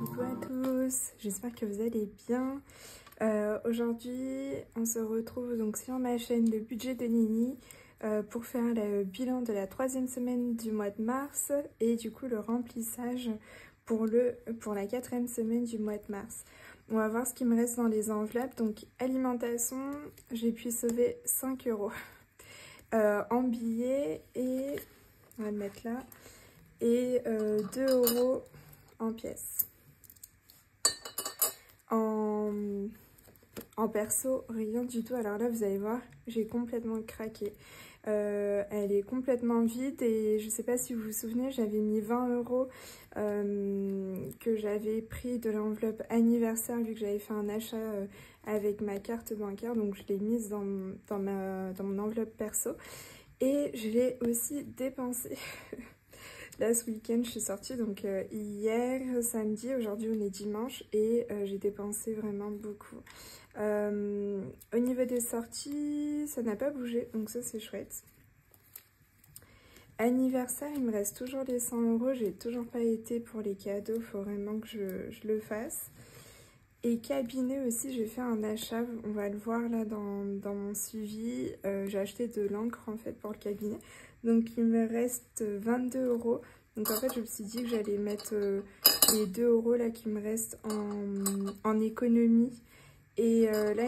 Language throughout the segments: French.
Coucou à tous, j'espère que vous allez bien. Aujourd'hui, on se retrouve donc sur ma chaîne Le Budget de Nini pour faire le bilan de la 3e semaine du mois de mars et du coup le remplissage pour la 4e semaine du mois de mars. On va voir ce qui me reste dans les enveloppes. Donc alimentation, j'ai pu sauver 5 € en billets et on va le mettre là et 2 € en pièces. En perso, rien du tout. Alors là, vous allez voir, j'ai complètement craqué. Elle est complètement vide et je sais pas si vous vous souvenez, j'avais mis 20 € que j'avais pris de l'enveloppe anniversaire vu que j'avais fait un achat avec ma carte bancaire. Donc je l'ai mise dans mon enveloppe perso et je l'ai aussi dépensé. Là, ce week-end, je suis sortie donc hier, samedi, aujourd'hui on est dimanche et j'ai dépensé vraiment beaucoup. Au niveau des sorties, ça n'a pas bougé, donc ça c'est chouette. Anniversaire, il me reste toujours les 100 €, j'ai toujours pas été pour les cadeaux, il faut vraiment que je le fasse. Et cabinet aussi, j'ai fait un achat, on va le voir là dans mon suivi. J'ai acheté de l'encre en fait pour le cabinet. Donc il me reste 22 €. Donc en fait je me suis dit que j'allais mettre les 2 € là qui me restent en économie. Et là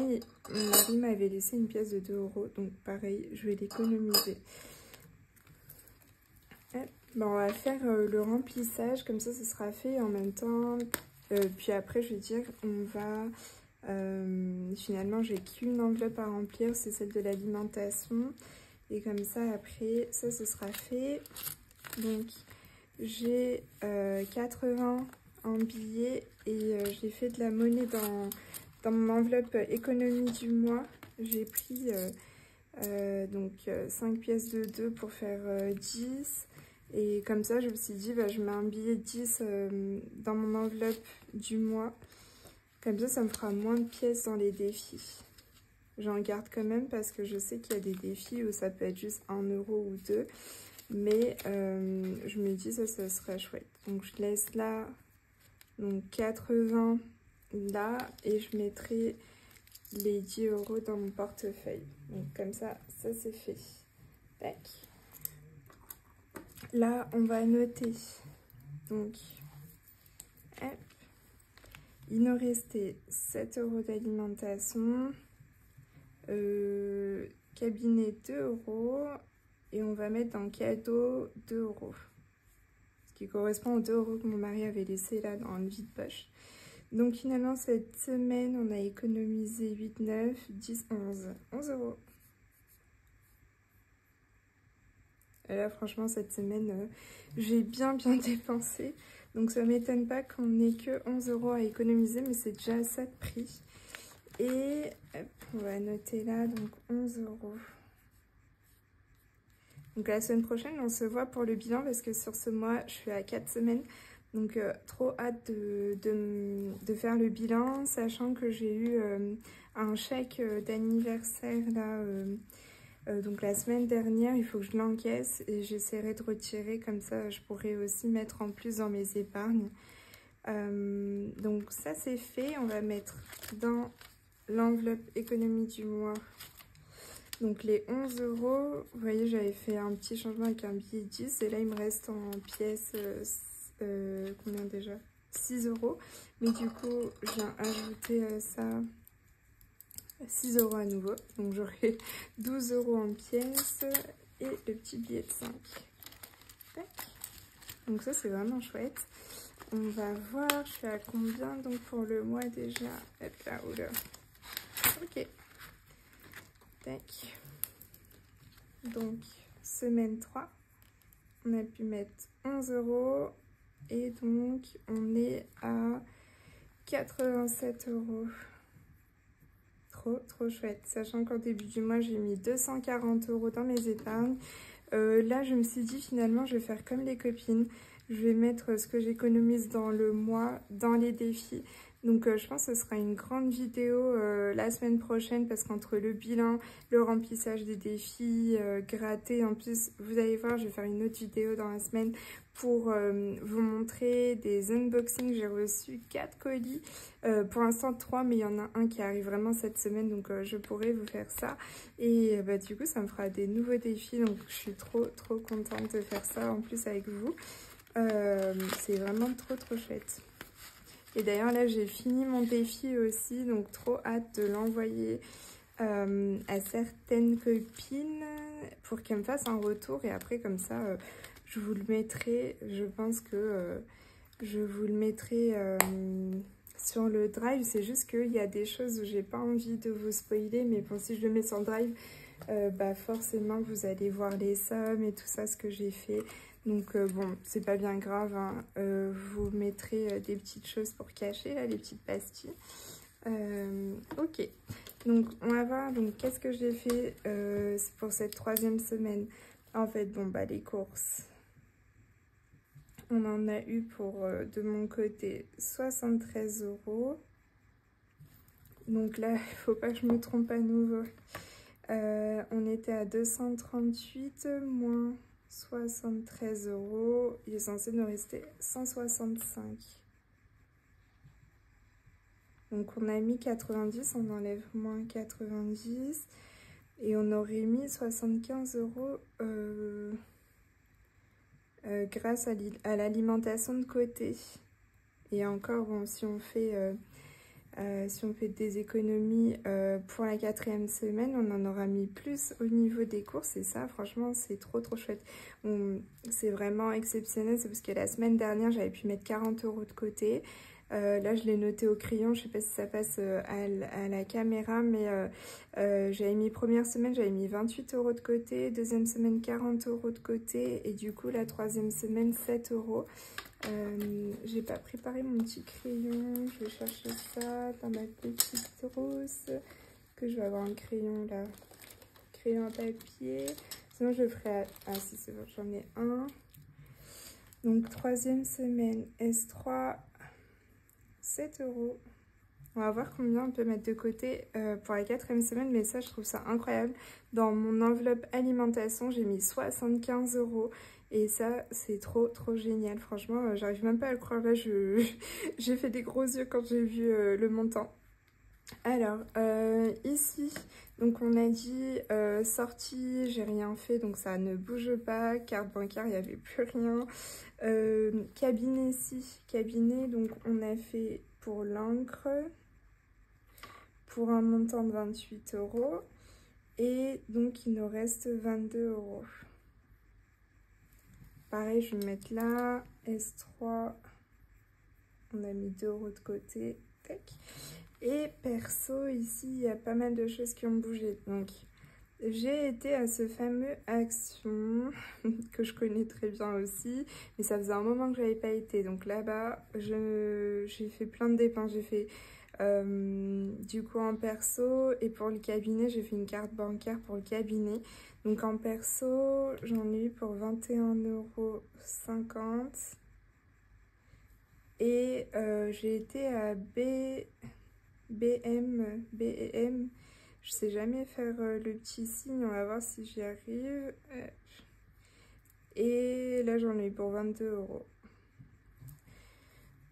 mon mari m'avait laissé une pièce de 2 €. Donc pareil, je vais l'économiser. On va faire le remplissage, comme ça ce sera fait en même temps. Puis après je vais dire on va finalement j'ai qu'une enveloppe à remplir, c'est celle de l'alimentation et comme ça après ça ce sera fait. Donc j'ai 80 en billets et j'ai fait de la monnaie dans mon enveloppe économie du mois. J'ai pris donc 5 pièces de 2 pour faire 10. Et comme ça, je me suis dit, bah, je mets un billet de 10 dans mon enveloppe du mois. Comme ça me fera moins de pièces dans les défis. J'en garde quand même parce que je sais qu'il y a des défis où ça peut être juste 1 € ou 2. Mais je me dis, ça serait chouette. Donc je laisse là, donc 80 là. Et je mettrai les 10 € dans mon portefeuille. Donc comme ça c'est fait. Tac. Là, on va noter. Donc, hop. Il nous restait 7 € d'alimentation. Cabinet 2 €. Et on va mettre dans cadeau 2 €. Ce qui correspond aux 2 € que mon mari avait laissé là dans le vide-poche. Donc finalement, cette semaine, on a économisé 8, 9, 10, 11. 11 €. Et là, franchement, cette semaine, j'ai bien dépensé. Donc, ça ne m'étonne pas qu'on n'ait que 11 € à économiser, mais c'est déjà ça de prix. Et hop, on va noter là, donc 11 €. Donc, la semaine prochaine, on se voit pour le bilan parce que sur ce mois, je suis à 4 semaines. Donc, trop hâte de faire le bilan, sachant que j'ai eu un chèque d'anniversaire là. Donc la semaine dernière, il faut que je l'encaisse et j'essaierai de retirer, comme ça je pourrai aussi mettre en plus dans mes épargnes. Donc ça c'est fait, on va mettre dans l'enveloppe économie du mois. Donc les 11 €, vous voyez j'avais fait un petit changement avec un billet 10 et là il me reste en pièces, combien déjà 6 €. Mais du coup je viens ajouter ça. 6 € à nouveau, donc j'aurai 12 € en pièces et le petit billet de 5. Tac. Donc ça c'est vraiment chouette. On va voir, je suis à combien donc pour le mois déjà. Hop là, oula. Ok. Tac. Donc semaine 3, on a pu mettre 11 € et donc on est à 87 €. Trop chouette, sachant qu'en début du mois j'ai mis 240 € dans mes épargnes. Là je me suis dit finalement je vais faire comme les copines, je vais mettre ce que j'économise dans le mois dans les défis, Donc je pense que ce sera une grande vidéo la semaine prochaine parce qu'entre le bilan, le remplissage des défis, gratter, en plus vous allez voir, je vais faire une autre vidéo dans la semaine pour vous montrer des unboxings. J'ai reçu 4 colis, pour l'instant 3, mais il y en a un qui arrive vraiment cette semaine, donc je pourrai vous faire ça. Et bah, du coup ça me fera des nouveaux défis, donc je suis trop contente de faire ça en plus avec vous. C'est vraiment trop chouette. Et d'ailleurs là j'ai fini mon défi aussi, donc trop hâte de l'envoyer à certaines copines pour qu'elles me fassent un retour. Et après comme ça je vous le mettrai, je pense que je vous le mettrai sur le drive. C'est juste qu'il y a des choses où j'ai pas envie de vous spoiler, mais bon, si je le mets sur le drive, bah forcément vous allez voir les sommes et tout ça, ce que j'ai fait. Donc bon, c'est pas bien grave, hein. Vous mettrez des petites choses pour cacher, là, les petites pastilles. Ok, donc on va voir, donc qu'est-ce que j'ai fait pour cette 3e semaine. En fait, bon bah les courses, on en a eu pour, de mon côté, 73 €. Donc là, il faut pas que je me trompe à nouveau. On était à 238 moins 73 €. Il est censé nous rester 165. Donc on a mis 90, on enlève moins 90. Et on aurait mis 75 € grâce à l'alimentation de côté. Et encore, bon, si on fait des économies pour la 4e semaine, on en aura mis plus au niveau des courses. Et ça, franchement, c'est trop chouette. C'est vraiment exceptionnel. C'est parce que la semaine dernière, j'avais pu mettre 40 € de côté. Là, je l'ai noté au crayon. Je sais pas si ça passe à la caméra, mais j'avais mis première semaine, j'avais mis 28 € de côté. Deuxième semaine, 40 € de côté. Et du coup, la 3e semaine, 7 €. J'ai pas préparé mon petit crayon, je vais chercher ça dans ma petite trousse, que je vais avoir un crayon là, crayon à papier, sinon je ferai, ah si c'est bon, j'en ai un. Donc 3e semaine, S3, 7 €. On va voir combien on peut mettre de côté pour la 4e semaine, mais ça je trouve ça incroyable. Dans mon enveloppe alimentation, j'ai mis 75 € et ça c'est trop génial. Franchement, j'arrive même pas à le croire. Là, j'ai fait des gros yeux quand j'ai vu le montant. Alors, ici, donc on a dit sortie, j'ai rien fait, donc ça ne bouge pas. Carte bancaire, il n'y avait plus rien. Cabinet ici, cabinet, donc on a fait pour l'encre, pour un montant de 28 €. Et donc, il nous reste 22 €. Pareil, je vais me mettre là. S3, on a mis 2 € de côté. Tac. Et perso, ici, il y a pas mal de choses qui ont bougé. Donc, j'ai été à ce fameux Action, que je connais très bien aussi. Mais ça faisait un moment que je n'avais pas été. Donc là-bas, j'ai fait plein de dépenses. J'ai fait... du coup en perso, et pour le cabinet j'ai fait une carte bancaire pour le cabinet. Donc en perso j'en ai eu pour 21,50 €. Et j'ai été à B&M, je sais jamais faire le petit signe, on va voir si j'y arrive. Et là j'en ai eu pour 22 €.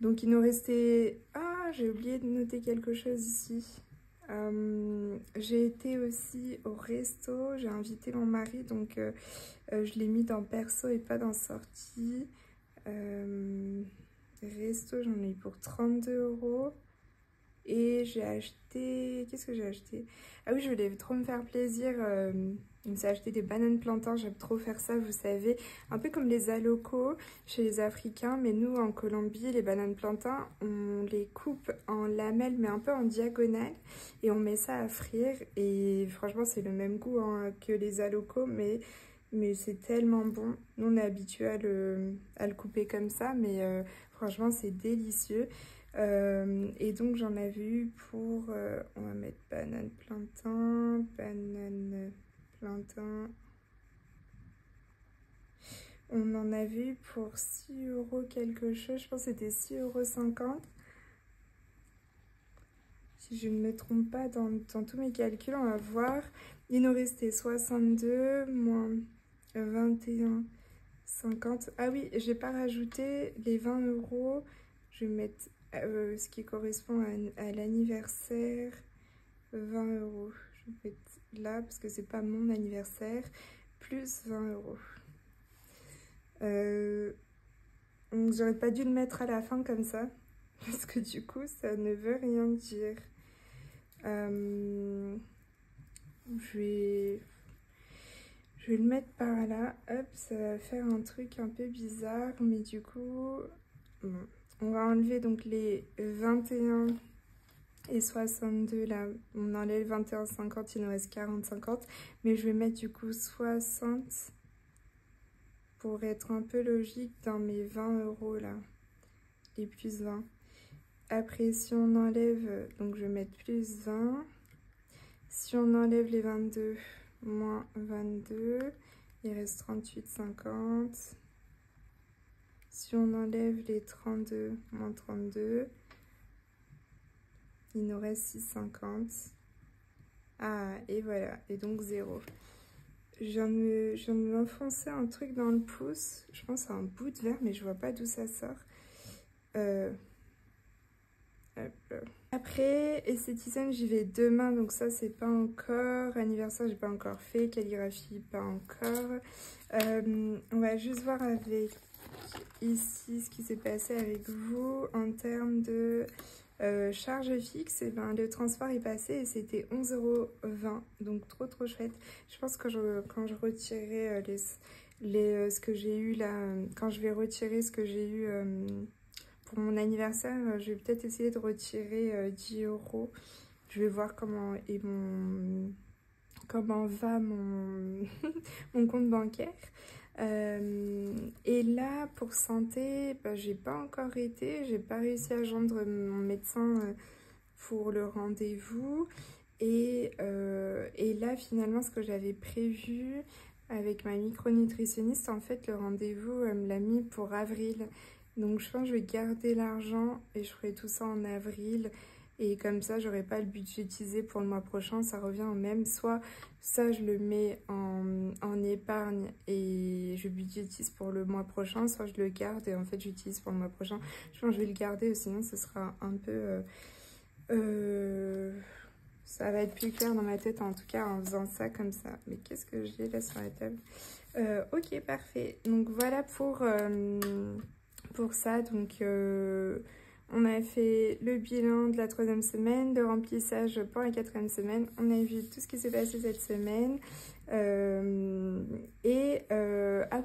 Donc il nous restait... Ah, j'ai oublié de noter quelque chose ici. J'ai été aussi au resto, j'ai invité mon mari, donc je l'ai mis dans perso et pas dans sortie. Resto, j'en ai eu pour 32 €. Et j'ai acheté... Qu'est-ce que j'ai acheté? Ah oui, je voulais trop me faire plaisir. Il me s'est acheté des bananes plantains. J'aime trop faire ça, vous savez. Un peu comme les alocos chez les Africains. Mais nous, en Colombie, les bananes plantains, on les coupe en lamelles, mais un peu en diagonale. Et on met ça à frire. Et franchement, c'est le même goût hein, que les alocos. Mais c'est tellement bon. Nous, on est habitués à le couper comme ça. Mais franchement, c'est délicieux. Et donc j'en avais eu pour, on va mettre banane plantain, on en avait eu pour 6 € quelque chose, je pense que c'était 6,50 €. Si je ne me trompe pas dans tous mes calculs, on va voir. Il nous restait 62 moins 21,50. Ah oui, j'ai pas rajouté les 20 euros. Je vais mettre ce qui correspond à l'anniversaire. 20 euros. Je vais mettre là parce que c'est pas mon anniversaire. Plus 20 euros. Donc j'aurais pas dû le mettre à la fin comme ça. Parce que du coup, ça ne veut rien dire. Je vais le mettre par là. Hop, ça va faire un truc un peu bizarre. Mais du coup, bon, on va enlever donc les 21 et 62 là. On enlève 21,50, il nous reste 40,50. Mais je vais mettre du coup 60 pour être un peu logique dans mes 20 euros là. Et plus 20. Après, si on enlève, donc je vais mettre plus 20. Si on enlève les 22, moins 22, il reste 38,50. Si on enlève les 32, moins 32, il nous reste 6,50. Ah, et voilà, et donc 0. Je viens de m'enfoncer un truc dans le pouce. Je pense à un bout de verre, mais je vois pas d'où ça sort. Après, esthéticienne, j'y vais demain, donc ça, c'est pas encore. Anniversaire, j'ai pas encore fait. Calligraphie, pas encore. On va juste voir avec ici ce qui s'est passé avec vous en termes de charge fixe. Et ben, le transport est passé et c'était 11,20 €, donc trop chouette. Je pense que quand je retirerai ce que j'ai eu là, quand je vais retirer ce que j'ai eu pour mon anniversaire, je vais peut-être essayer de retirer 10 €. Je vais voir comment va mon, mon compte bancaire. Et là, pour santé, bah, j'ai pas encore j'ai pas réussi à joindre mon médecin pour le rendez-vous. Et là, finalement, ce que j'avais prévu avec ma micronutritionniste, en fait, le rendez-vous, elle me l'a mis pour avril. Donc je pense que je vais garder l'argent et je ferai tout ça en avril. Et comme ça, j'aurai pas le budgétisé pour le mois prochain. Ça revient au même. Soit ça, je le mets en épargne et je budgétise pour le mois prochain. Soit je le garde et en fait, j'utilise pour le mois prochain. Je pense que je vais le garder. Sinon, ce sera un peu... ça va être plus clair dans ma tête en tout cas en faisant ça comme ça. Mais qu'est-ce que j'ai là sur la table? Ok, parfait. Donc voilà pour ça. Donc on a fait le bilan de la 3e semaine, le remplissage pour la 4e semaine. On a vu tout ce qui s'est passé cette semaine. Ah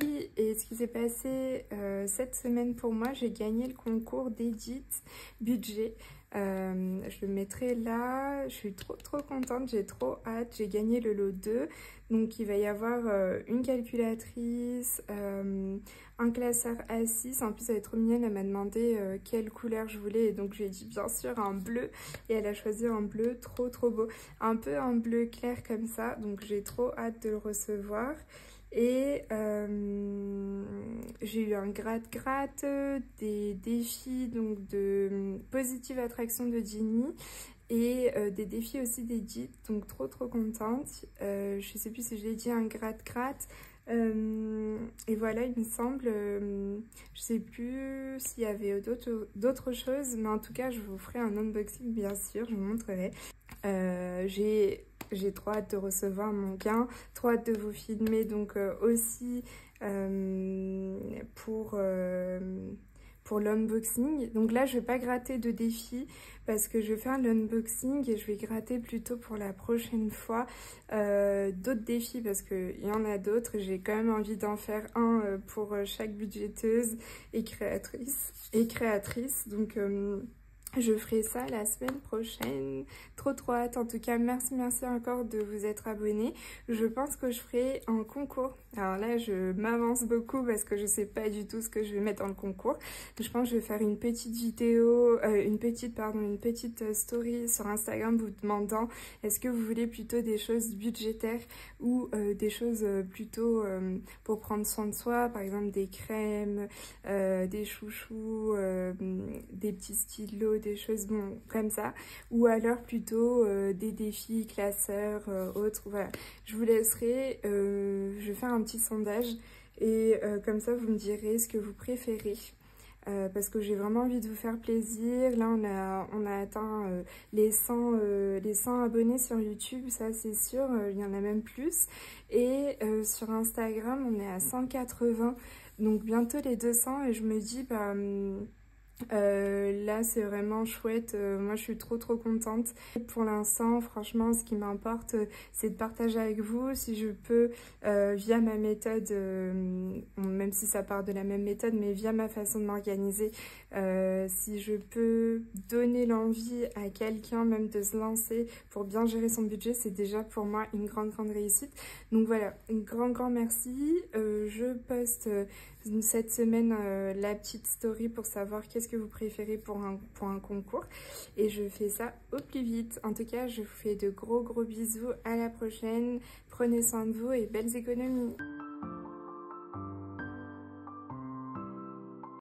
oui, et ce qui s'est passé cette semaine pour moi, j'ai gagné le concours d'édite budget. Je le mettrai là. Je suis trop contente, j'ai trop hâte. J'ai gagné le lot 2. Donc il va y avoir une calculatrice, un classeur A6. En plus elle est trop mignonne, elle m'a demandé quelle couleur je voulais. Et donc je lui ai dit bien sûr un bleu. Et elle a choisi un bleu trop beau. Un peu un bleu clair comme ça. Donc j'ai trop hâte de le recevoir. Et j'ai eu un gratte-gratte, des défis donc de Positive Attraction de Ginny et des défis aussi d'Edith, donc trop contente. Je sais plus si je l'ai dit, un gratte-gratte. Et voilà, il me semble, je sais plus s'il y avait d'autres choses, mais en tout cas, je vous ferai un unboxing bien sûr, je vous montrerai. J'ai trop hâte de recevoir mon gain, trop hâte de vous filmer donc aussi pour l'unboxing. Donc là, je vais pas gratter de défi parce que je vais faire l'unboxing et je vais gratter plutôt pour la prochaine fois d'autres défis parce qu'il y en a d'autres. J'ai quand même envie d'en faire un pour chaque budgéteuse et créatrice. Donc je ferai ça la semaine prochaine. Trop hâte. En tout cas, merci encore de vous être abonnés. Je pense que je ferai un concours. Alors là, je m'avance beaucoup parce que je sais pas du tout ce que je vais mettre dans le concours. Je pense que je vais faire une petite vidéo, une petite story sur Instagram vous demandant est-ce que vous voulez plutôt des choses budgétaires ou des choses plutôt pour prendre soin de soi, par exemple des crèmes, des chouchous, des petits stylos, des choses bon, comme ça, ou alors plutôt des défis classeurs, autres, voilà. Je vous laisserai, je vais faire un petit sondage et comme ça vous me direz ce que vous préférez. Parce que j'ai vraiment envie de vous faire plaisir. Là, on a atteint les 100 abonnés sur YouTube, ça c'est sûr, il y en a même plus. Et sur Instagram, on est à 180, donc bientôt les 200 et je me dis, bah... là c'est vraiment chouette, moi je suis trop contente. Pour l'instant franchement ce qui m'importe c'est de partager avec vous si je peux via ma méthode, même si ça part de la même méthode mais via ma façon de m'organiser, si je peux donner l'envie à quelqu'un même de se lancer pour bien gérer son budget, c'est déjà pour moi une grande réussite. Donc voilà, un grand merci. Je poste cette semaine la petite story pour savoir qu'est-ce que vous préférez pour un concours et je fais ça au plus vite. En tout cas, je vous fais de gros bisous, à la prochaine, prenez soin de vous et belles économies.